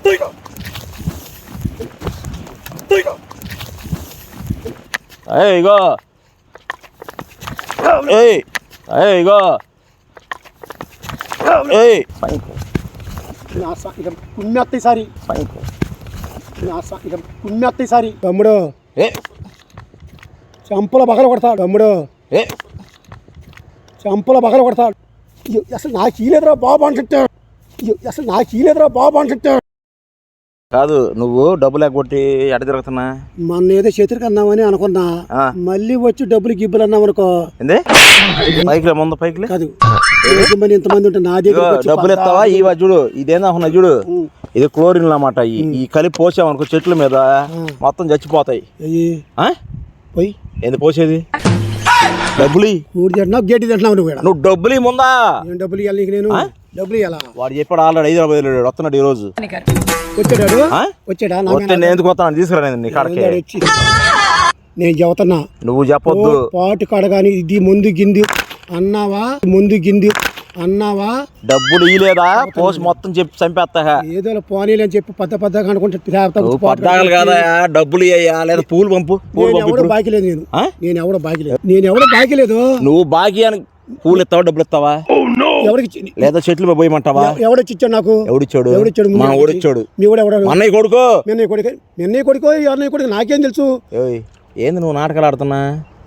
ఇగో ఇగో సారి తమ్ముడు చంపల బగల కొడతాడు తమ్ముడు చంపల బగల కొడతాడు అసలు నాకు ఈలేదురా బాబు అంటుంటాడు అసలు నాకు ఈలేదురా బాబు అంటుంటాడు కాదు నువ్వు డబ్బులు ఎగ్గొట్టి ఎడ తిరుగుతున్నా మొన్న ఏదో చేతురికి అన్నామని అనుకున్నా మళ్ళీ వచ్చి డబ్బులు గిబ్బులు అన్నాం అనుకో పైకి ముందు పైకి కాదు ఇంతమంది ఉంటే నా దగ్గర డబ్బులు ఎత్తావా ఈ చూడు ఇదేనా చూడు ఇది క్లోరిన్ అన్నమాట ఈ కలిపి పోసామనుకో చెట్ల మీద మొత్తం చచ్చిపోతాయి పోయి ఏంది పోసేది డబ్బులు గేటి తింటున్నావు నువ్వు డబ్బులు ముందా డబ్బులు ఇవ్వాలి నీకు నేను డబ్బులు ఇవ్వాలా వాడు చెప్పాడు ఆల్రెడీ హైదరాబాద్ వస్తున్నాడు ఈ రోజు వచ్చాడా నేను ఎందుకు వస్తాను తీసుకురా నీ కాడకి నేను చెబుతున్నా నువ్వు చెప్పొద్దు పాటు కాడ కానీ ఇది ముందు గింది అన్నావా డబ్బులు ఇలేదా పోసి మొత్తం చెప్పి చంపేస్తా ఏదో పోనీలు అని చెప్పి పెద్దగా అనుకుంటే కాదా డబ్బులు ఇయ్యా లేదా పూలు పంపు బాకీ లేదు నేను ఎవడో బాకీ లేదు నువ్వు బాకీ అని పూలు ఇస్తావా డబ్బులు ఇస్తావా ఎవరికి లేదా చెట్లు పోయమంటావా ఎవడొచ్చిచ్చాడు నాకు ఎవడిచ్చాడు మా ఓడిచ్చాడు మీ కూడా ఎవడ అన్నయ్య కొడుకో నిన్నయ్య కొడుకో అన్నయ్య కొడుకు నాకేం తెలుసు ఏంది నువ్వు నాటకాలు ఆడుతున్నా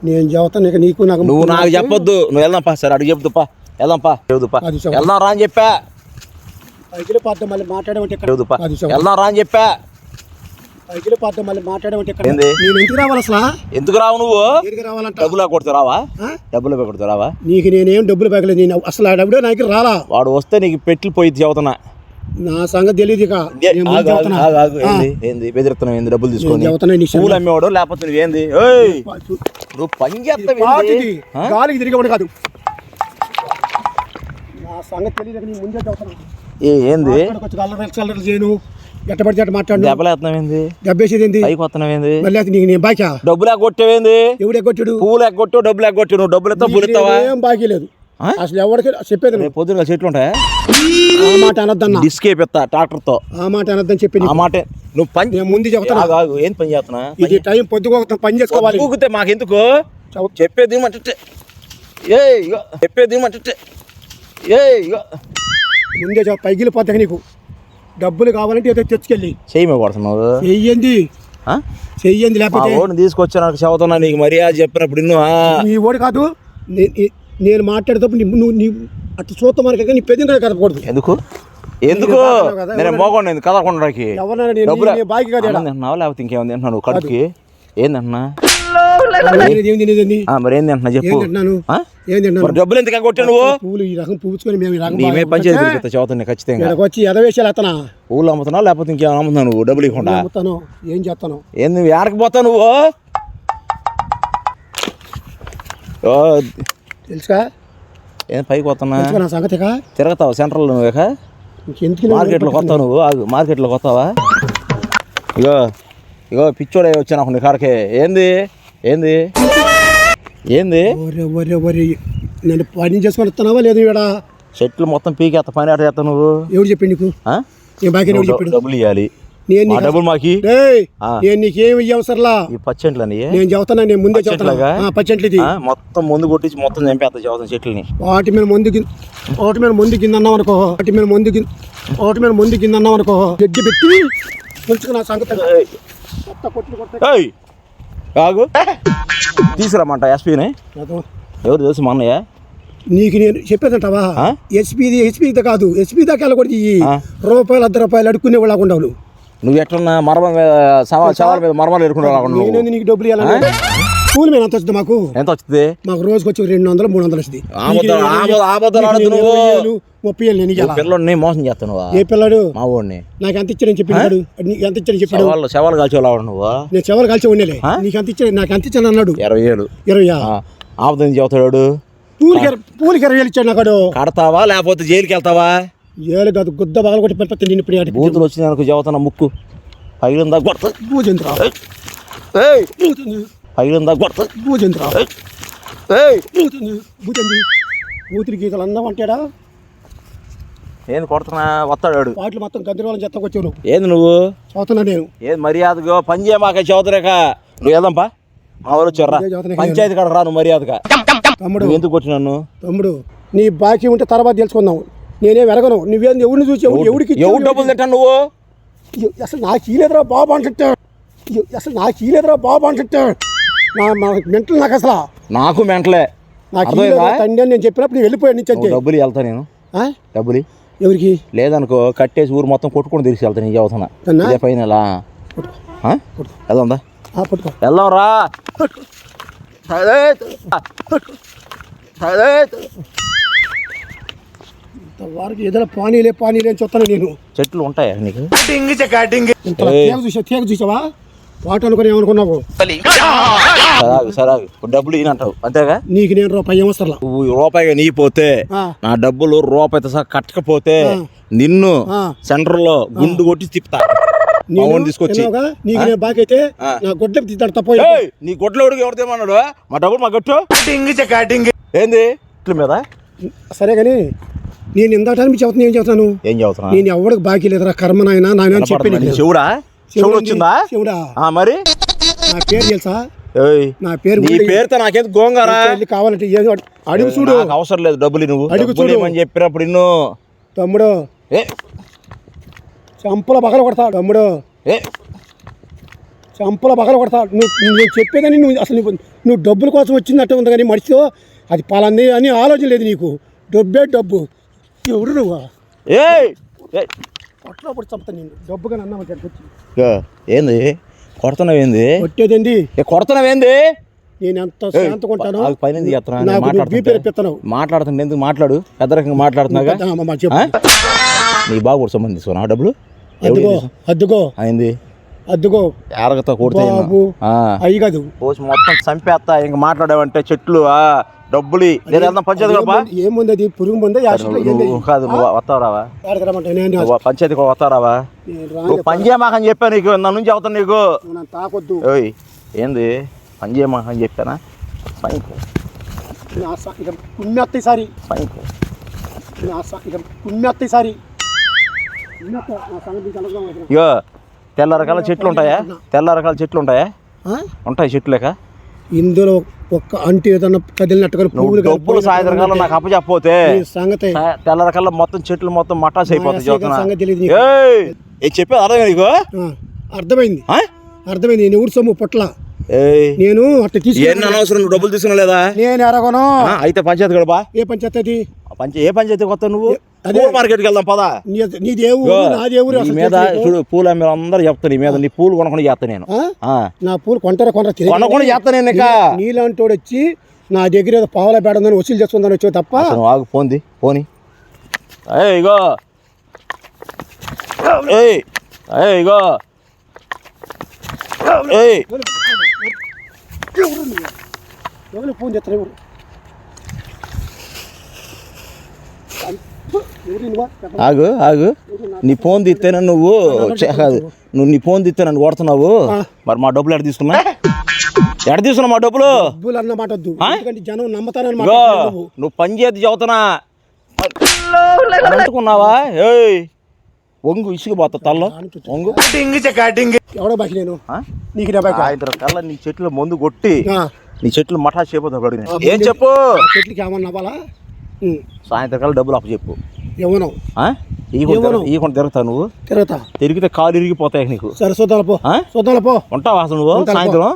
నేను చెబుతాను నీకు నాకు నువ్వు నాకు చెప్పొద్దు నువ్వు వెళ్దాంపా సరే అడుగు చెబుతుపా వెళ్దాంపా వెళ్దాం రా అని చెప్పా మళ్ళీ మాట్లాడమంటే వెళ్దాం రా అని చెప్పా మళ్ళీ మాట్లాడమంటే నేను ఎందుకు రావాలి అసలు ఎందుకు రావు నువ్వు రావాలంట డబ్బులు కొడుతూ రావా డబ్బులు కొడుతూ రావా నీకు నేనేం డబ్బులు పగలేదు నేను అసలు డబ్బులు నాకు రాలా వాడు వస్తే నీకు పెట్టి పోయి చెబుతున్నా నా సంగతి తెలియదు ఏంది బెదిరిస్తున్నావు ఏంది డబ్బులు తీసుకొని పూలు అమ్మేవాడు లేకపోతే నువ్వేంది నువ్వు పని చేస్తావు గాలికి తిరిగి కాదు నా సంగతి తెలియదు నీ ముందే చెబుతున్నా ఏంది చేయను ఎట్టబడితే అట్ట మాట్లాడు దెబ్బలేస్తున్నావేంది దెబ్బేసేది పైకి వస్తున్నావేంది మళ్ళీ నీకు నేను బాకా డబ్బులు ఎగ్గొట్టేవేంది ఎవడు ఎగ్గొట్టాడు పూలు ఎగ్గొట్టావు డబ్బులు ఎగ్గొట్టావు నువ్వు డబ్బులు ఎత్తా పూలు ఇస్తావా ఏం బాకీ లేదు అసలు ఎవరికి చెప్పేది పొద్దున చెట్లు ఉంటాయా ఆ మాట అనొద్దన్నా డిస్కే పెడతా ట్రాక్టర్ తో ఆ మాట అనొద్దని చెప్పి ఆ మాట నువ్వు పని ముందు చెప్తాను ఏం పని చేస్తున్నా ఇది టైం పొద్దుగా పని చేసుకోవాలి ఊగితే మాకెందుకు చెప్పేది అంటే చెప్పేది అంటే ముందే పైగిలి పోతాక నీకు డబ్బులు కావాలంటే ఏదో తెచ్చుకెళ్ళి చెయ్యి కొడుతున్నావు చెయ్యండి లేకపోతే తీసుకొచ్చా నాకు చదువుతున్నా నీకు మర్యాద చెప్పినప్పుడు నీ ఓడి కాదు నేను మాట్లాడేటప్పుడు నువ్వు అట్లా చూస్తాం మనకి నీ పెద్ద కదపకూడదు ఎందుకు నేను మోగండి కదలకుండా బాకీ కాదు లేకపోతే ఇంకేముంది అంటున్నా నువ్వు కడుపుకి ఏందంటున్నా మరి ఏంది అంటున్నా చెప్పు డబ్బులు ఎందుకు కొట్టా నువ్వు పూలు ఈ రకం పూసుకొని మేమే పంచాయతీ చదువుతున్నా ఖచ్చితంగా వచ్చి ఎదవేసాలు అతనా పూలు అమ్ముతున్నావు లేకపోతే ఇంకేమైనా అమ్ముతున్నావు నువ్వు డబ్బులు ఇవ్వకుండా ఏం చేస్తాను ఏంది నువ్వు ఏడకి పోతావు నువ్వు తెలుసుకా ఏం పైకి పోతున్నా నా సంగతిగా తిరగతావు సెంట్రల్ నువ్వు మార్కెట్లోకి వస్తావు నువ్వు మార్కెట్లోకి వస్తావా ఇగో పిచ్చోడే వచ్చాను ఒక నీ కాడకే ఏంది నేను పని చేసుకొని వస్తున్నావా లేదు ఇక్కడ చెట్లు మొత్తం పీకేస్తా పని ఆట చేస్తావు నువ్వు ఎవరు చెప్పి నీకు డబ్బులు ఇవ్వాలి డబ్బులు మాకి నేను నీకేమి అవసరంలా ఈ పచ్చంట్లని నేను చెబుతాను నేను ముందే చెబుతాను పచ్చంట్లు ఇది మొత్తం ముందు కొట్టించి మొత్తం చంపేస్తా చదువుతాను చెట్లని వాటి మీద ముందు కింద అన్నాం అనుకో వాటి మీద ముందు కింద అన్నాం అనుకో గడ్డి పెట్టి నా సంగతి కాగు తీసుకురామంట ఎస్పీని ఎవరు తెలుసు మా అన్నయ్య నీకు నేను చెప్పేదంటావా ఎస్పీ కాదు ఎస్పీ దాకా వెళ్ళకూడదు రూపాయలు ₹10 అడుక్కునే వాళ్ళ ఉండవు నువ్వు ఎట్లన్నా మరమ సవాల్ మీద మరమలు ఎడుకునే నీకు డబ్బులు ఇవ్వాలి కూలి మీద ఎంత వస్తుంది ఎంత వస్తుంది మాకు రోజుకి వచ్చి 200-300 వస్తుంది 30,000 నేను పిల్లల్ని మోసం చేస్తాను ఏ పిల్లడు మా వాడిని నాకు ఎంత ఇచ్చాడని చెప్పినాడు ఎంత ఇచ్చాడని చెప్పాడు శవాలు కాల్చేవాళ్ళ నువ్వు నేను శవాలు కాల్చి ఉండేలే నీకు ఎంత ఇచ్చాడు నాకు ఎంత ఇచ్చాను అన్నాడు 20,000 ఆపదని చెబుతాడు పూలకి 20,000 ఇచ్చాడు నాకు కడతావా లేకపోతే జైలుకి వెళ్తావా ఏలు కాదు గుద్ద బాగా కొట్టి పెడితే నేను ఇప్పుడు బూతులు వచ్చి నాకు చెబుతున్నా ముక్కు పగిలిందా కొడతా పగిలిందా కొడతా బూతిరి గీతలు అందం అంటాడా ఏంది కొడుతున్నా వస్తాడు పాటలు మొత్తం గందరగోళం చెత్తకొచ్చావు ఏంది నువ్వు చదువుతున్నా నేను ఏది మర్యాదగా పని చేయమాక చదువుతురేక నువ్వు వెళ్దాంపా మా ఊరు వచ్చారా పంచాయతీ కాడ రా నువ్వు మర్యాదగా తమ్ముడు నువ్వు ఎందుకు వచ్చి నన్ను తమ్ముడు నీ బాకీ ఉంటే తర్వాత తెలుసుకుందాం నేనే వెరగను నువ్వేం ఎవరిని చూసి ఎవరికి ఎవరు డబ్బులు తింటాను నువ్వు అసలు నాకు చీలేదురా బాబు అంటుంటా అసలు నాకు చీలేదురా బాబు అంటుంటా నా మెంటలు నాకు అసలు నాకు మెంటలే నాకు తండ్రి అని నేను చెప్పినప్పుడు నేను వెళ్ళిపోయాను నుంచి అంతే డబ్బులు వెళ్తా నేను డబ్బులు ఎవరికి లేదనుకో కట్టేసి ఊరు మొత్తం కొట్టుకొని తిరిగి వెళ్తా నీ చదువుతున్నా ఇదే పైన వెళ్దాందా పట్టుకో వెళ్దాం రా వారికి ఏదైనా పానీలే అని చెప్తాను నేను చెట్లు ఉంటాయా నీకు తేగ చూసావా వాటి అనుకుని ఏమనుకున్నావు సరే డబ్బులు ఈయనంటావు అంతేగా నీకు నేను రూపాయి ఏమొస్తా రూపాయిగా నీ పోతే నా డబ్బులు రూపాయితో సహా కట్టకపోతే నిన్ను సెంటర్ లో గుండు కొట్టి తిప్పుతా తీసుకొచ్చి నీకు నేను బాకీ అయితే నా గుడ్డకి తీస్తాడు తప్ప నీ గుడ్ల ఎవరు ఏమన్నాడు మా డబ్బులు మా గట్టు ఏంది ఇట్ల మీద సరే కానీ నేను ఇందాక చెబుతున్నా ఏం చెబుతాను ఏం చెబుతున్నా నేను ఎవరికి బాకీ లేదురా కర్మ నాయన నాయన చెప్పి శివుడా శివుడు వచ్చిందా శివుడా మరి నా పేరు తెలుసా నా పేరు నీ పేరుతో నాకేది గోంగారా కావాలంటే అడుగు చూడు అవసరం లేదు డబ్బులు నువ్వు అడుగు చూడమని చెప్పినప్పుడు ఇన్ను తమ్ముడు చంపల బగల కొడతాడు తమ్ముడు చంపల బగల కొడతాడు నేను చెప్పేదని నువ్వు అసలు నువ్వు డబ్బుల కోసం వచ్చిందట్టు ఉంది కానీ మనిషితో అది పలాంది అని ఆలోచన లేదు నీకు డబ్బే డబ్బు ఎవడు నువ్వు కొట్టలో చంపుతా నేను డబ్బుగా అన్నా ఏంది కొడుతున్నావు ఏంది కొట్టేదేంది కొడుతున్నావేంది నేను ఎంత శాంత కొంటాను పైన మాట్లాడుతున్నా ఎందుకు మాట్లాడు పెద్ద రకంగా మాట్లాడుతున్నాగా నీ బాబు కూడా సంబంధం తీసుకున్నా డబ్బులు అద్దుకో అయింది అద్దుకో ఎరగతో కొడితే అయ్యి కాదు పోసి మొత్తం చంపేస్తా ఇంక మాట్లాడావంటే చెట్లు డబ్బులు పంచాయతీ ఏముంది అది పురుగు ముందే కాదు నువ్వు వస్తారావా పంచాయతీ వస్తారావా నువ్వు పని చేయమాకని చెప్పా నీకు నా నుంచి అవుతాను నీకు తాకొద్దు ఏంది పని చేయమాకని చెప్పానా పుణ్యత్తి సారి పుణ్యత్తి సారి ఇగో తెల్ల రకాల చెట్లు ఉంటాయా ఉంటాయి చెట్లు లేక ఇందులో ఒక్క అంటి ఏదన్నా కదిలినట్టుగా పువ్వులు డబ్బులు సాయంత్రం నాకు అప్పచెప్పపోతే సంగతి తెల్ల రకాల మొత్తం చెట్లు మొత్తం మటాస్ అయిపోతాయి చెప్పేది అర్థం నీకు అర్థమైంది నేను ఊరు సొమ్ము పొట్ల నేను అట్లా అనవసరం డబ్బులు తీసుకున్నా లేదా నేను ఎరగను అయితే పంచాయతీ గడపా ఏ పంచాయతీ ఏ పంచాయతీ కొత్త నువ్వు మార్కెట్కి వెళ్దాం పదా నీ దేవుడు నా దేవుడు మీద చూడు పూలు అమ్మే అందరూ చెప్తా నీ మీద నీ పూలు కొనకుండా చేస్తా నేను నా పూలు కొనకుండా చేస్తా నేను నీలాంటి వచ్చి నా దగ్గర ఏదో పావుల బేడందని వసూలు చేసుకుందని వచ్చావు తప్ప ఆగు పోని ఇగో ఇగో ఫోన్ చేస్తారు ఆగు నీ ఫోన్ తీస్తేనే నువ్వు కాదు నీ ఫోన్ తీస్తే నన్ను కొడుతున్నావు మరి మా డబ్బులు ఎడ తీసుకున్నా మా డబ్బులు అన్నమాట జనం నమ్ముతారని నువ్వు పని చేతి చదువుతున్నా అనుకున్నావా వంగు ఇసుకుపోతా తల్లో వంగు ఎవడో బాకి నేను నీకు కల్లా నీ చెట్లు మందు కొట్టి నీ చెట్లు మఠా చేయబోతా ఏం చెప్పు చెట్లకి ఏమన్నా అవ్వాలా సాయంత్రం కల్లా డబ్బులు అప్పు చెప్పు ఏమన్నావు ఈ కొంత తిరుగుతా నువ్వు తిరిగితే కాలు ఇరిగిపోతాయి నీకు సరే చూద్దాం ఉంటావా అసలు నువ్వు సాయంత్రం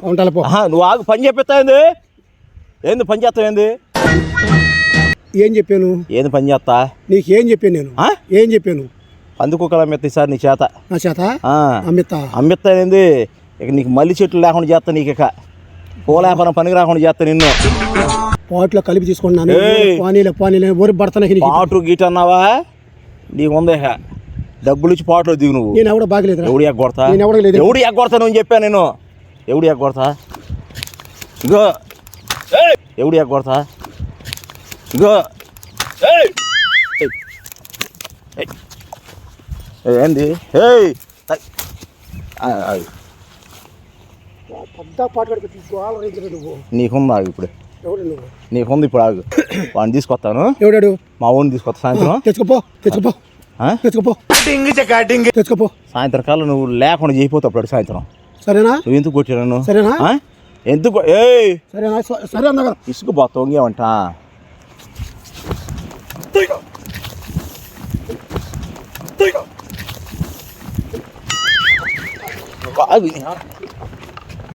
నువ్వు ఆగు పని చెప్పిస్తాయింది ఏంది పని చేస్తావు ఏం చెప్పాను ఏంది పని చేస్తా నీకేం చెప్పాను నేను ఏం చెప్పాను పందుకోకలు అమ్మెత్తా సార్ నీ చేత నా చేత అమ్మెత్తా ఏంది ఇక నీకు మల్లి చెట్లు లేకుండా చేస్తా నీకు ఇక పూలేపనం పనికి రాకుండా చేస్తా నిన్ను పాటలో కలిపి తీసుకున్నాను ఊరి పడతాను పాటు గీట అన్నావా నీకు ఉంది డబ్బులు ఇచ్చి పాటలో దిగు నువ్వు నేను ఎవడో బాగలేదు ఎవడు ఎగ్గొడతా ఎవడు ఎగ్గొడతా నువ్వు చెప్పాను నేను ఎవడు ఎగ్గొడతా ఇగో ఎవడు ఎగ్గొడతా ఇగో ఏంది నీకుందా ఇప్పుడు నీకుంది ఇప్పుడు ఆగు వాడిని తీసుకొస్తాను ఎవడాడు మా ఊరిని తీసుకొస్తా సాయంత్రం తెచ్చుకోపో తెచ్చుకోపో తెచ్చుకోపో. సాయంత్రం కాలం నువ్వు లేకుండా చేయిపోతావు అప్పుడు సాయంత్రం. సరేనా? నువ్వు ఎందుకు కొట్టిరా నన్ను? సరేనా? ఎందుకు సరేనా? సరే అన్నా కదా. ఇసుకు పోతా వంగేవంట.